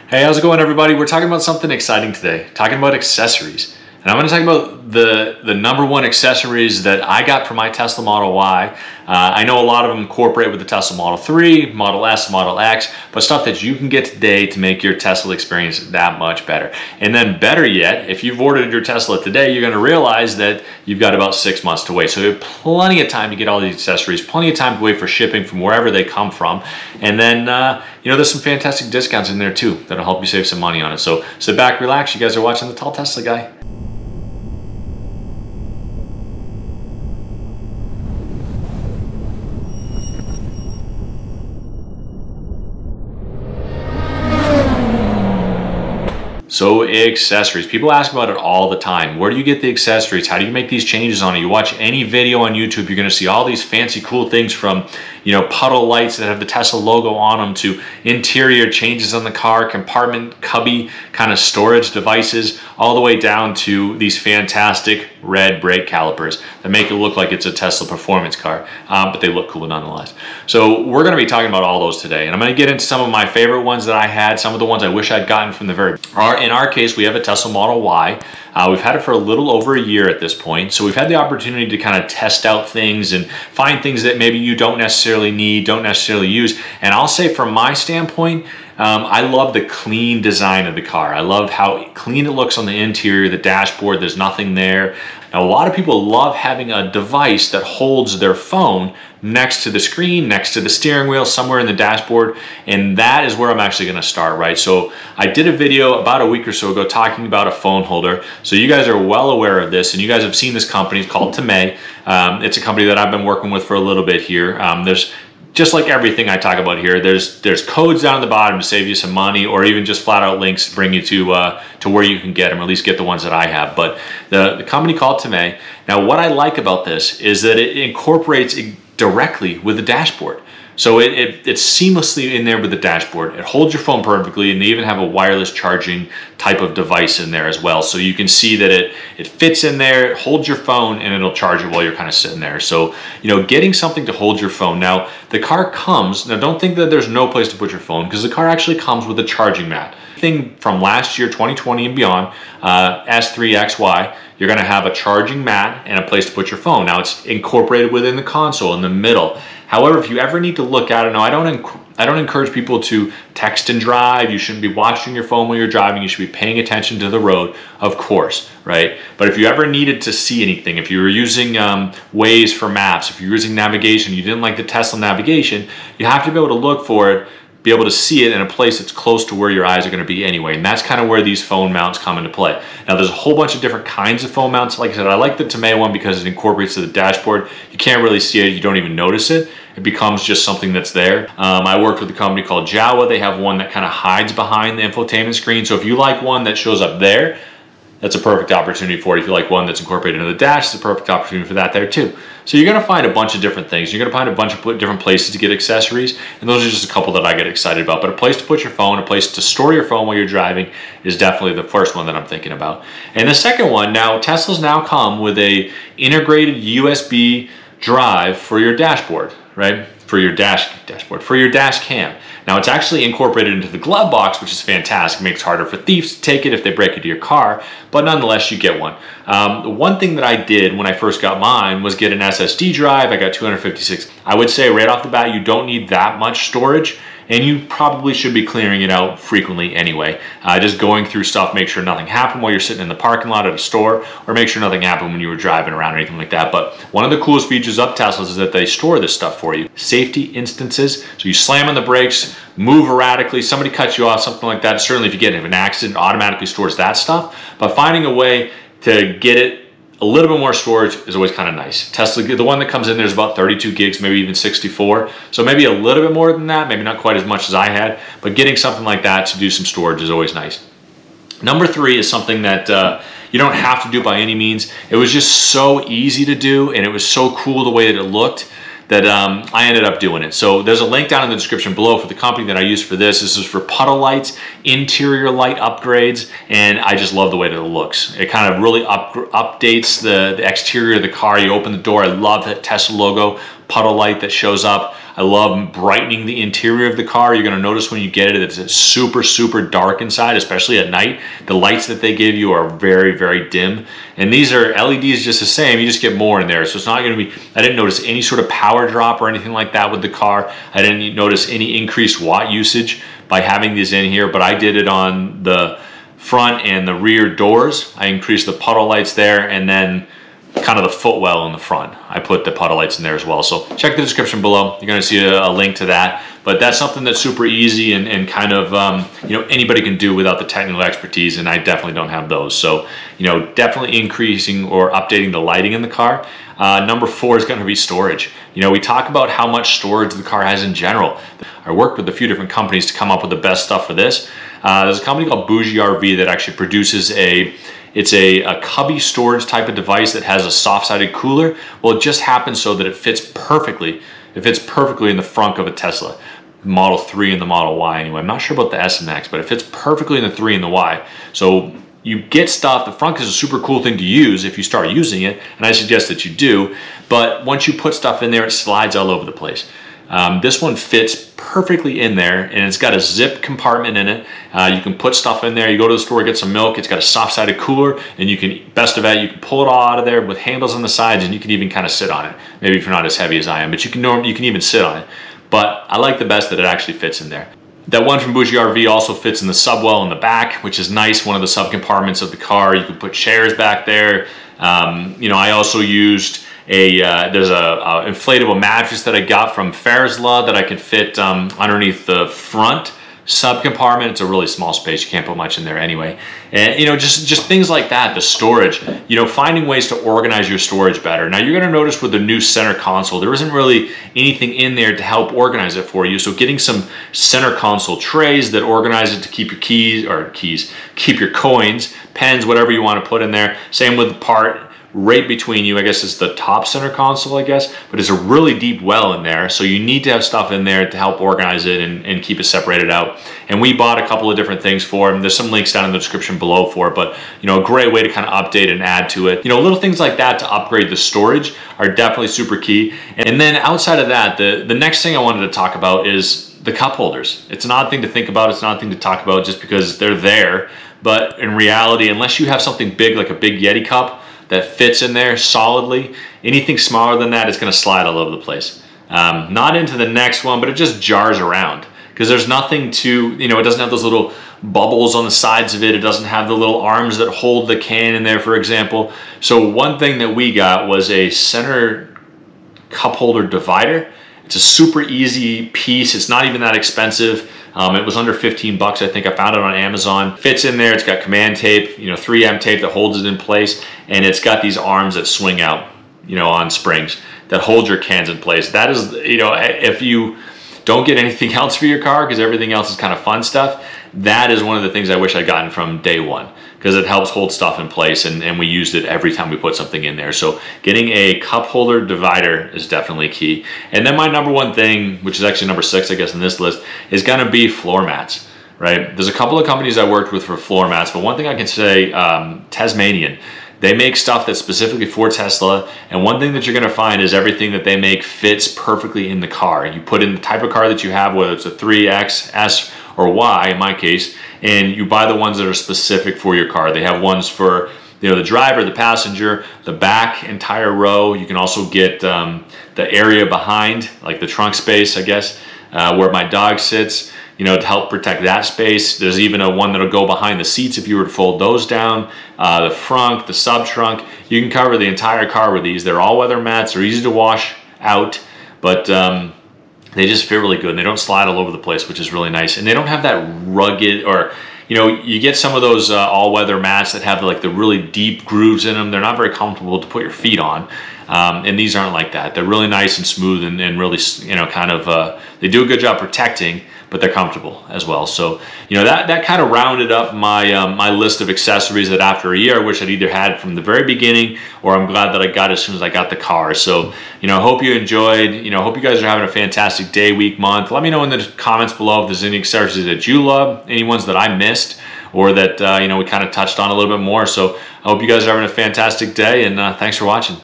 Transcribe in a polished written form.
Hey, how's it going, everybody? We're talking about something exciting today, talking about accessories. And I'm going to talk about the number one accessories that I got for my Tesla Model Y. I know a lot of them incorporate with the Tesla Model 3, Model S, Model X, but stuff that you can get today to make your Tesla experience that much better. And then better yet, if you've ordered your Tesla today, you're going to realize that you've got about 6 months to wait. So you have plenty of time to get all these accessories, plenty of time to wait for shipping from wherever they come from. And then, there's some fantastic discounts in there too that'll help you save some money on it. So sit back, relax. You guys are watching The Tall Tesla Guy. So accessories, people ask about it all the time. Where do you get the accessories? How do you make these changes on it? You watch any video on YouTube, you're gonna see all these fancy cool things from, puddle lights that have the Tesla logo on them to interior changes on the car, compartment, cubby kind of storage devices, all the way down to these fantastic red brake calipers that make it look like it's a Tesla performance car, but they look cool nonetheless. So we're gonna be talking about all those today. And I'm gonna get into some of my favorite ones that I had, some of the ones I wish I'd gotten from the very In our case, we have a Tesla Model Y. We've had it for a little over a year at this point. So we've had the opportunity to kind of test out things and find things that maybe you don't necessarily need, don't necessarily use. And I'll say from my standpoint, I love the clean design of the car. I love how clean it looks on the interior, the dashboard, there's nothing there. Now, a lot of people love having a device that holds their phone next to the screen, next to the steering wheel, somewhere in the dashboard, and that is where I'm actually gonna start, right? So I did a video about a week or so ago talking about a phone holder. So you guys are well aware of this, and you guys have seen this company. It's called Tesmanian. It's a company that I've been working with for a little bit here. There's just like everything I talk about here, there's codes down at the bottom to save you some money, or even just flat out links to bring you to where you can get them, or at least get the ones that I have. But the company called Tesmanian. Now, what I like about this is that it incorporates it directly with the dashboard. So it's seamlessly in there with the dashboard. It holds your phone perfectly, and they even have a wireless charging type of device in there as well. So you can see that it fits in there, it holds your phone, and it'll charge it while you're kind of sitting there. So, getting something to hold your phone. Now, the car comes, now don't think that there's no place to put your phone, because the car actually comes with a charging mat. Thing from last year, 2020 and beyond, S3, XY, you're gonna have a charging mat and a place to put your phone. Now, it's incorporated within the console in the middle. However, if you ever need to look at it, now I don't encourage people to text and drive. You shouldn't be watching your phone while you're driving. You should be paying attention to the road, of course, right? But if you ever needed to see anything, if you were using Waze for maps, if you're using navigation, you didn't like the Tesla navigation, you have to be able to look for it, be able to see it in a place that's close to where your eyes are going to be anyway. And that's kind of where these phone mounts come into play. Now, there's a whole bunch of different kinds of phone mounts. Like I said, I like the Tesmanian one because it incorporates to the dashboard. You can't really see it. You don't even notice it. It becomes just something that's there. I worked with a company called Jowua. They have one that kind of hides behind the infotainment screen. So if you like one that shows up there, that's a perfect opportunity for it. If you like one that's incorporated into the dash, it's a perfect opportunity for that there too. So you're gonna find a bunch of different things. You're gonna find a bunch of different places to get accessories, and those are just a couple that I get excited about. But a place to put your phone, a place to store your phone while you're driving is definitely the first one that I'm thinking about. And the second one, now Teslas now come with a integrated USB drive for your dashboard, right? For your dash cam. Now, it's actually incorporated into the glove box, which is fantastic. It makes it harder for thieves to take it if they break into your car, but nonetheless, you get one. The one thing that I did when I first got mine was get an SSD drive. I got 256. I would say right off the bat, you don't need that much storage, and you probably should be clearing it out frequently anyway. Just going through stuff, make sure nothing happened while you're sitting in the parking lot at a store, or make sure nothing happened when you were driving around or anything like that. But one of the coolest features of Teslas is that they store this stuff for you. Safety instances, so you slam on the brakes, move erratically, somebody cuts you off, something like that. Certainly if you get into an accident, it automatically stores that stuff. But finding a way to get it a little bit more storage is always kind of nice. Tesla, the one that comes in there is about 32 gigs, maybe even 64. So maybe a little bit more than that, maybe not quite as much as I had, but getting something like that to do some storage is always nice. Number 3 is something that you don't have to do by any means. It was just so easy to do, and it was so cool the way that it looked, that I ended up doing it. So there's a link down in the description below for the company that I use for this. This is for Puddle Lights, interior light upgrades, and I just love the way that it looks. It kind of really updates the exterior of the car. You open the door, I love that Tesla logo puddle light that shows up. I love brightening the interior of the car. You're gonna notice when you get it, it's super, super dark inside, especially at night. The lights that they give you are very, very dim. And these are LEDs just the same, you just get more in there. So it's not gonna be, I didn't notice any sort of power drop or anything like that with the car. I didn't notice any increased watt usage by having these in here, but I did it on the front and the rear doors. I increased the puddle lights there, and then kind of the footwell in the front, I put the puddle lights in there as well. So check the description below. You're going to see a link to that. But that's something that's super easy and kind of, you know, anybody can do without the technical expertise, and I definitely don't have those. So, you know, definitely increasing or updating the lighting in the car. Number 4 is going to be storage. You know, we talk about how much storage the car has in general. I worked with a few different companies to come up with the best stuff for this. There's a company called Bougie RV that actually produces it's a cubby storage type of device that has a soft-sided cooler. Well, it just happens so that it fits perfectly. It fits perfectly in the front of a Tesla. Model 3 and the Model Y anyway. I'm not sure about the S and X, but it fits perfectly in the 3 and the Y. So you get stuff, the frunk is a super cool thing to use if you start using it, and I suggest that you do, but once you put stuff in there, it slides all over the place. This one fits perfectly in there, and it's got a zip compartment in it. You can put stuff in there. You go to the store, get some milk. It's got a soft-sided cooler, and you can, best of it, you can pull it all out of there with handles on the sides, and you can even kind of sit on it. Maybe if you're not as heavy as I am, but you can even sit on it. But I like the best that it actually fits in there. That one from Bougie RV also fits in the subwell in the back, which is nice. One of the subcompartments of the car. You can put chairs back there. You know, I also used there's a inflatable mattress that I got from Teesla that I can fit underneath the front subcompartment. It's a really small space, you can't put much in there anyway. And you know, just things like that, the storage, you know, finding ways to organize your storage better. Now you're gonna notice with the new center console, there isn't really anything in there to help organize it for you. So getting some center console trays that organize it to keep your keep your coins, pens, whatever you want to put in there. Same with the part right between you, I guess is the top center console, I guess, but it's a really deep well in there, so you need to have stuff in there to help organize it and keep it separated out. And we bought a couple of different things for them. There's some links down in the description below for it, but you know, a great way to kind of update and add to it. You know, little things like that to upgrade the storage are definitely super key. And then outside of that, the next thing I wanted to talk about is the cup holders. It's an odd thing to think about, it's an odd thing to talk about just because they're there, but in reality, unless you have something big like a big Yeti cup that fits in there solidly, anything smaller than that is going to slide all over the place. Not into the next one, but it just jars around because there's nothing to, you know, it doesn't have those little bubbles on the sides of it. It doesn't have the little arms that hold the can in there, for example. So one thing that we got was a center cup holder divider. It's a super easy piece. It's not even that expensive. It was under 15 bucks, I think. I found it on Amazon. Fits in there. It's got command tape, you know, 3M tape that holds it in place, and it's got these arms that swing out, you know, on springs that hold your cans in place. That is, you know, if you don't get anything else for your car because everything else is kind of fun stuff, that is one of the things I wish I'd gotten from day one, because it helps hold stuff in place, and we used it every time we put something in there. So getting a cup holder divider is definitely key. And then my number one thing, which is actually number 6, I guess, in this list, is gonna be floor mats, right? There's a couple of companies I worked with for floor mats, but one thing I can say, Tesmanian, they make stuff that's specifically for Tesla, and one thing that you're gonna find is everything that they make fits perfectly in the car. You put in the type of car that you have, whether it's a 3X, S, or Y in my case, and you buy the ones that are specific for your car. They have ones for, you know, the driver, the passenger, the back entire row. You can also get the area behind, like the trunk space, I guess, where my dog sits, you know, to help protect that space. There's even a one that'll go behind the seats if you were to fold those down. The front, the sub trunk, you can cover the entire car with these. They're all weather mats. They're easy to wash out, but they just fit really good, and they don't slide all over the place, which is really nice. And they don't have that rugged, or, you know, you get some of those all-weather mats that have like the really deep grooves in them. They're not very comfortable to put your feet on. And these aren't like that. They're really nice and smooth and really, you know, kind of, they do a good job protecting, but they're comfortable as well. So, you know, that kind of rounded up my my list of accessories that after a year, I wish I'd either had from the very beginning, or I'm glad that I got as soon as I got the car. So, you know, I hope you enjoyed. You know, hope you guys are having a fantastic day, week, month. Let me know in the comments below if there's any accessories that you love, any ones that I missed, or that, you know, we kind of touched on a little bit more. So I hope you guys are having a fantastic day, and thanks for watching.